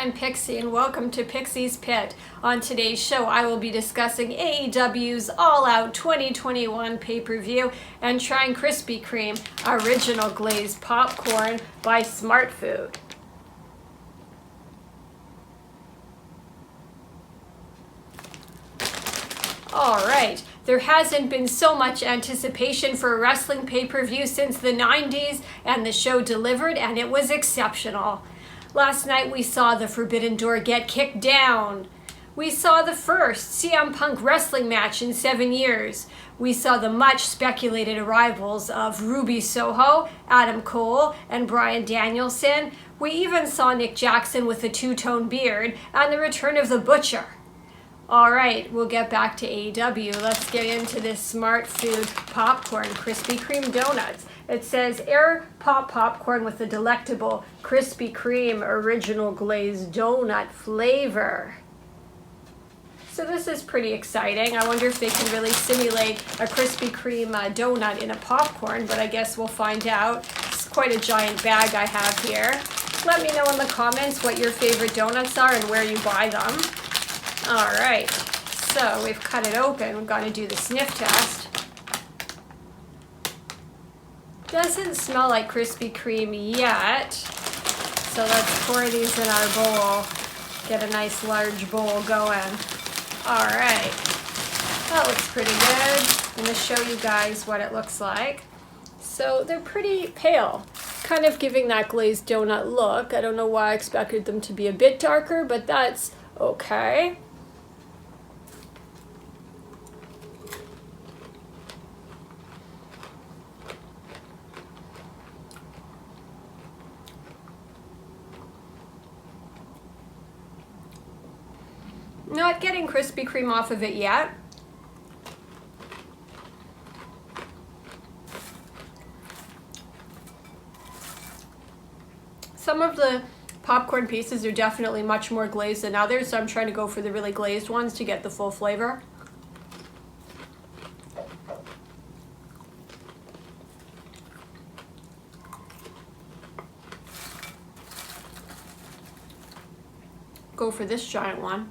I'm Pixie and welcome to Pixie's Pit. On today's show I will be discussing AEW's All Out 2021 pay-per-view and trying Krispy Kreme original glazed popcorn by Smart Food. Alright, there hasn't been so much anticipation for a wrestling pay-per-view since the 90s, and the show delivered and it was exceptional. Last night we saw the Forbidden Door get kicked down. We saw the first CM Punk wrestling match in 7 years. We saw the much speculated arrivals of Ruby Soho, Adam Cole, and Bryan Danielson. We even saw Nick Jackson with a two-tone beard and the return of the Butcher. Alright, we'll get back to AEW. Let's get into this Smart Food popcorn, Krispy Kreme donuts. It says air pop popcorn with a delectable Krispy Kreme original glazed donut flavor. So this is pretty exciting. I wonder if they can really simulate a Krispy Kreme donut in a popcorn, but I guess we'll find out. It's quite a giant bag I have here. Let me know in the comments what your favorite donuts are and where you buy them. Alright, so we've cut it open. We've got to do the sniff test. Doesn't smell like Krispy Kreme yet. So let's pour these in our bowl. Get a nice large bowl going. Alright, that looks pretty good. I'm going to show you guys what it looks like. So they're pretty pale, kind of giving that glazed donut look. I don't know why I expected them to be a bit darker, but that's okay. Not getting Krispy Kreme off of it yet. Some of the popcorn pieces are definitely much more glazed than others, so I'm trying to go for the really glazed ones to get the full flavor. Go for this giant one.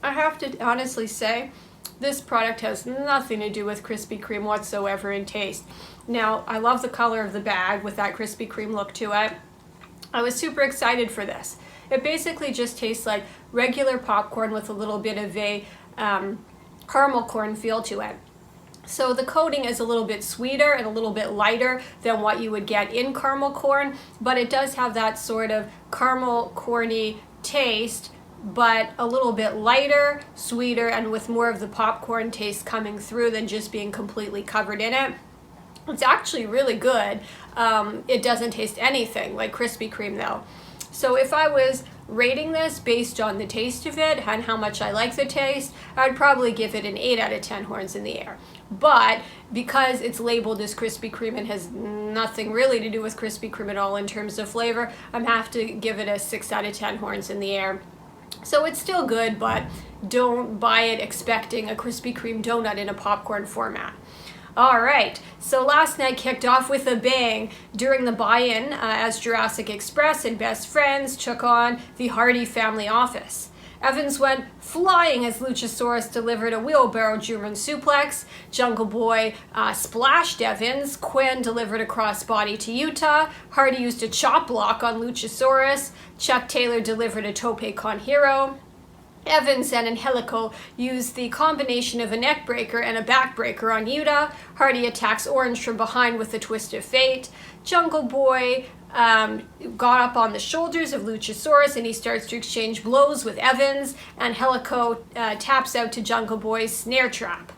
I have to honestly say, this product has nothing to do with Krispy Kreme whatsoever in taste. Now, I love the color of the bag with that Krispy Kreme look to it. I was super excited for this. It basically just tastes like regular popcorn with a little bit of a caramel corn feel to it. So the coating is a little bit sweeter and a little bit lighter than what you would get in caramel corn, but it does have that sort of caramel corny taste, but a little bit lighter, sweeter, and with more of the popcorn taste coming through than just being completely covered in it. It's actually really good. It doesn't taste anything like Krispy Kreme though. So if I was rating this based on the taste of it and how much I like the taste, I'd probably give it an 8 out of 10 horns in the air. But because it's labeled as Krispy Kreme and has nothing really to do with Krispy Kreme at all in terms of flavor, I'm have to give it a 6 out of 10 horns in the air. So it's still good, but don't buy it expecting a Krispy Kreme donut in a popcorn format. Alright, so last night kicked off with a bang during the buy-in as Jurassic Express and Best Friends took on the Hardy family office. Evans went flying as Luchasaurus delivered a wheelbarrow German suplex. Jungle Boy splashed Evans. Quinn delivered a crossbody to Utah. Hardy used a chop block on Luchasaurus. Chuck Taylor delivered a tope con hero. Evans and Angelico used the combination of a neck breaker and a back breaker on Yuta. Hardy attacks Orange from behind with a twist of fate. Jungle Boy got up on the shoulders of Luchasaurus and he starts to exchange blows with Evans. Angelico taps out to Jungle Boy's snare trap.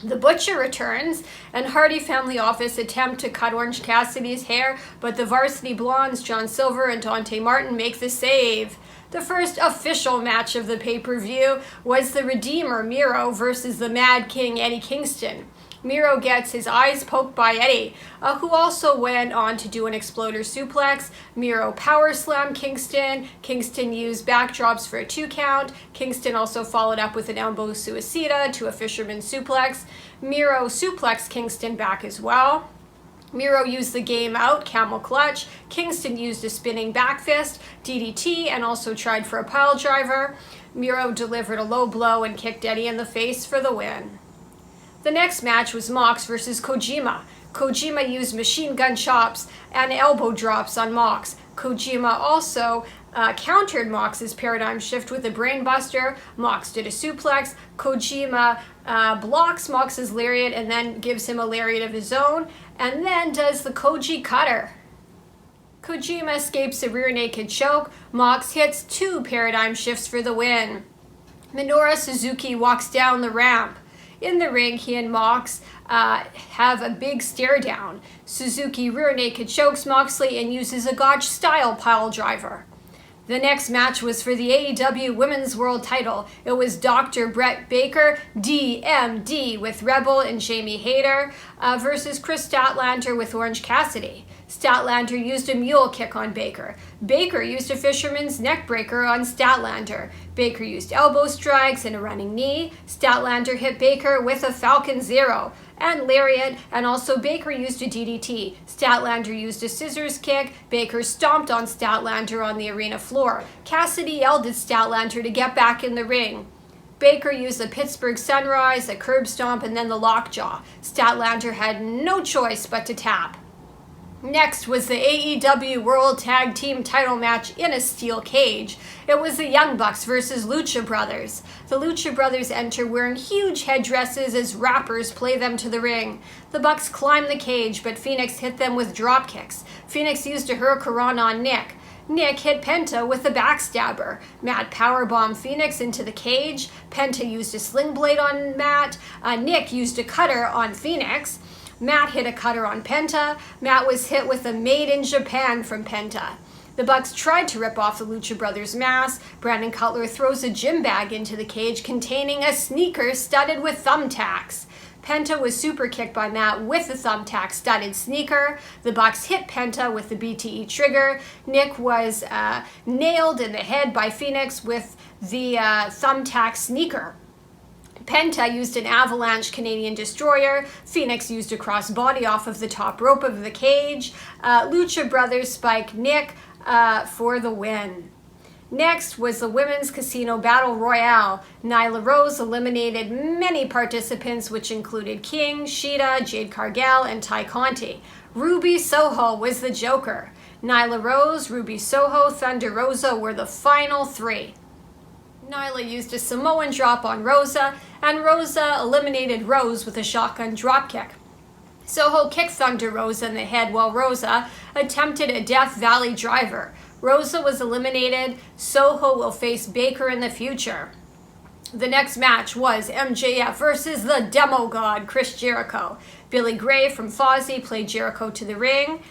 The Butcher returns, and Hardy family office attempt to cut Orange Cassidy's hair, but the Varsity Blondes, John Silver and Dante Martin, make the save. The first official match of the pay-per-view was the Redeemer Miro versus the Mad King Eddie Kingston. Miro gets his eyes poked by Eddie, who also went on to do an exploder suplex. Miro power slammed Kingston. Kingston used backdrops for a 2 count. Kingston also followed up with an elbow suicida to a fisherman suplex. Miro suplexed Kingston back as well. Miro used the game out, camel clutch. Kingston used a spinning back fist, DDT, and also tried for a pile driver. Miro delivered a low blow and kicked Eddie in the face for the win. The next match was Mox versus Kojima. Kojima used machine gun chops and elbow drops on Mox. Kojima also countered Mox's paradigm shift with a brainbuster. Mox did a suplex. Kojima blocks Mox's lariat and then gives him a lariat of his own, and then does the Koji cutter. Kojima escapes a rear naked choke. Mox hits 2 paradigm shifts for the win. Minoru Suzuki walks down the ramp. In the ring, he and Mox have a big stare down. Suzuki rear naked chokes Moxley and uses a Gotch-style pile driver. The next match was for the AEW Women's World title. It was Dr. Brett Baker, DMD, with Rebel and Jamie Hayter versus Chris Statlander with Orange Cassidy. Statlander used a mule kick on Baker. Baker used a fisherman's neck breaker on Statlander. Baker used elbow strikes and a running knee. Statlander hit Baker with a Falcon Zero and lariat, and also Baker used a DDT. Statlander used a scissors kick. Baker stomped on Statlander on the arena floor. Cassidy yelled at Statlander to get back in the ring. Baker used the Pittsburgh Sunrise, a curb stomp, and then the lockjaw. Statlander had no choice but to tap. Next was the AEW World Tag Team title match in a steel cage. It was the Young Bucks versus Lucha Brothers. The Lucha Brothers enter wearing huge headdresses as rappers play them to the ring. The Bucks climb the cage, but Phoenix hit them with drop kicks. Phoenix used a Hurricanrana on Nick. Nick hit Penta with a backstabber. Matt powerbombed Phoenix into the cage. Penta used a sling blade on Matt. Nick used a cutter on Phoenix. Matt hit a cutter on Penta. Matt was hit with a Made in Japan from Penta. The Bucks tried to rip off the Lucha Brothers mask. Brandon Cutler throws a gym bag into the cage containing a sneaker studded with thumbtacks. Penta was super kicked by Matt with the thumbtack studded sneaker. The Bucks hit Penta with the BTE trigger. Nick was nailed in the head by Phoenix with the thumbtack sneaker. Penta used an avalanche Canadian destroyer. Phoenix used a crossbody off of the top rope of the cage. Lucha Brothers spiked Nick for the win. Next was the Women's Casino Battle Royale. Nyla Rose eliminated many participants, which included King, Shida, Jade Cargill, and Ty Conti. Ruby Soho was the Joker. Nyla Rose, Ruby Soho, Thunder Rosa were the final 3. Nyla used a Samoan drop on Rosa, and Rosa eliminated Rose with a shotgun dropkick. Soho kicked Thunder Rosa in the head while Rosa attempted a Death Valley driver. Rosa was eliminated. Soho will face Baker in the future. The next match was MJF versus the Demo God Chris Jericho. Billy Gray from Fozzy played Jericho to the ring.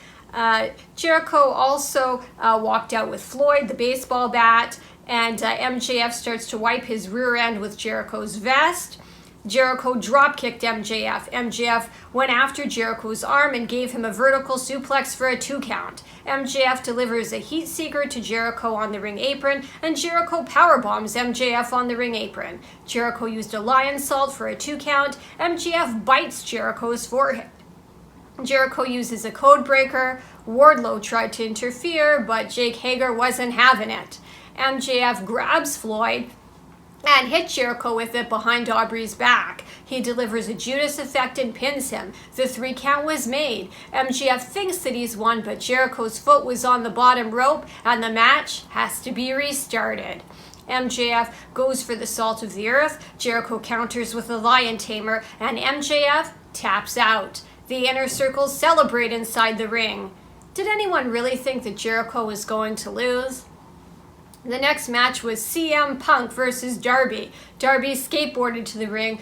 Jericho also walked out with Floyd, the baseball bat, and MJF starts to wipe his rear end with Jericho's vest. Jericho drop-kicked MJF. MJF went after Jericho's arm and gave him a vertical suplex for a 2 count. MJF delivers a heat seeker to Jericho on the ring apron, and Jericho powerbombs MJF on the ring apron. Jericho used a lion salt for a 2 count. MJF bites Jericho's forehead. Jericho uses a code breaker. Wardlow tried to interfere, but Jake Hager wasn't having it. MJF grabs Floyd and hit Jericho with it behind Aubrey's back. He delivers a Judas effect and pins him. The 3 count was made. MJF thinks that he's won, but Jericho's foot was on the bottom rope, and the match has to be restarted. MJF goes for the salt of the earth. Jericho counters with a lion tamer, and MJF taps out. The inner circle celebrate inside the ring. Did anyone really think that Jericho was going to lose? The next match was CM Punk versus Darby. Darby skateboarded to the ring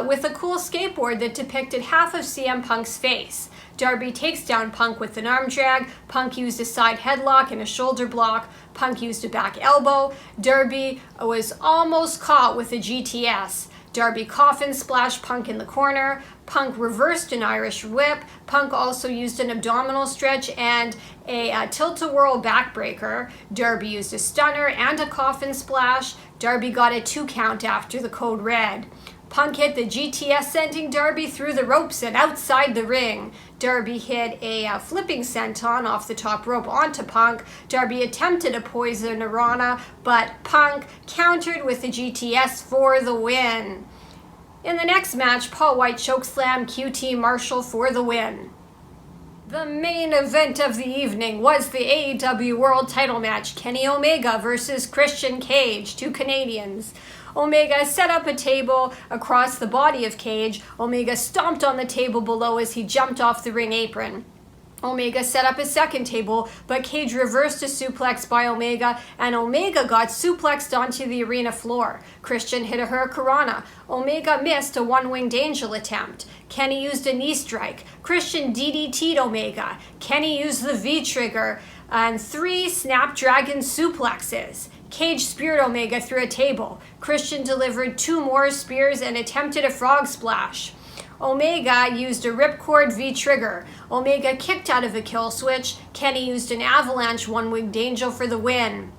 with a cool skateboard that depicted half of CM Punk's face. Darby takes down Punk with an arm drag. Punk used a side headlock and a shoulder block. Punk used a back elbow. Darby was almost caught with a GTS. Darby coffin splash Punk in the corner. Punk reversed an Irish whip. Punk also used an abdominal stretch and a tilt-a-whirl backbreaker. Darby used a stunner and a coffin splash. Darby got a 2 count after the code red. Punk hit the GTS, sending Darby through the ropes and outside the ring. Darby hit a flipping senton off the top rope onto Punk. Darby attempted a poison Rana, but Punk countered with the GTS for the win. In the next match, Paul White chokeslammed QT Marshall for the win. The main event of the evening was the AEW World Title match, Kenny Omega versus Christian Cage, 2 Canadians. Omega set up a table across the body of Cage. Omega stomped on the table below as he jumped off the ring apron. Omega set up a second table, but Cage reversed a suplex by Omega, and Omega got suplexed onto the arena floor. Christian hit a hurricanrana. Omega missed a one-winged angel attempt. Kenny used a knee strike. Christian DDT'd Omega. Kenny used the V-trigger and 3 Snapdragon suplexes. Cage speared Omega through a table. Christian delivered 2 more spears and attempted a frog splash. Omega used a ripcord V-trigger. Omega kicked out of a kill switch. Kenny used an avalanche one-winged angel for the win.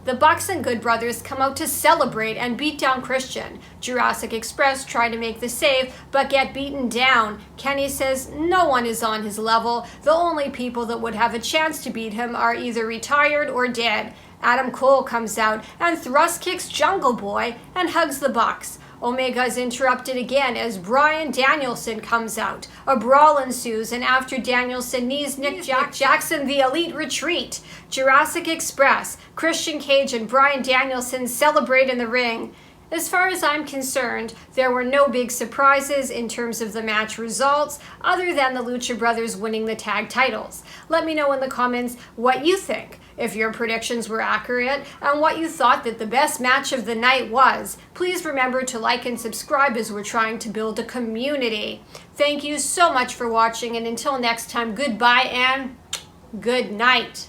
The Bucks and Good Brothers come out to celebrate and beat down Christian. Jurassic Express try to make the save, but get beaten down. Kenny says no one is on his level. The only people that would have a chance to beat him are either retired or dead. Adam Cole comes out and thrust kicks Jungle Boy and hugs the Bucks. Omega is interrupted again as Bryan Danielson comes out. A brawl ensues, and after Danielson knees Nick Jackson, the Elite retreat. Jurassic Express, Christian Cage, and Bryan Danielson celebrate in the ring. As far as I'm concerned, there were no big surprises in terms of the match results, other than the Lucha Brothers winning the tag titles. Let me know in the comments what you think, if your predictions were accurate, and what you thought that the best match of the night was. Please remember to like and subscribe as we're trying to build a community. Thank you so much for watching, and until next time, goodbye and good night.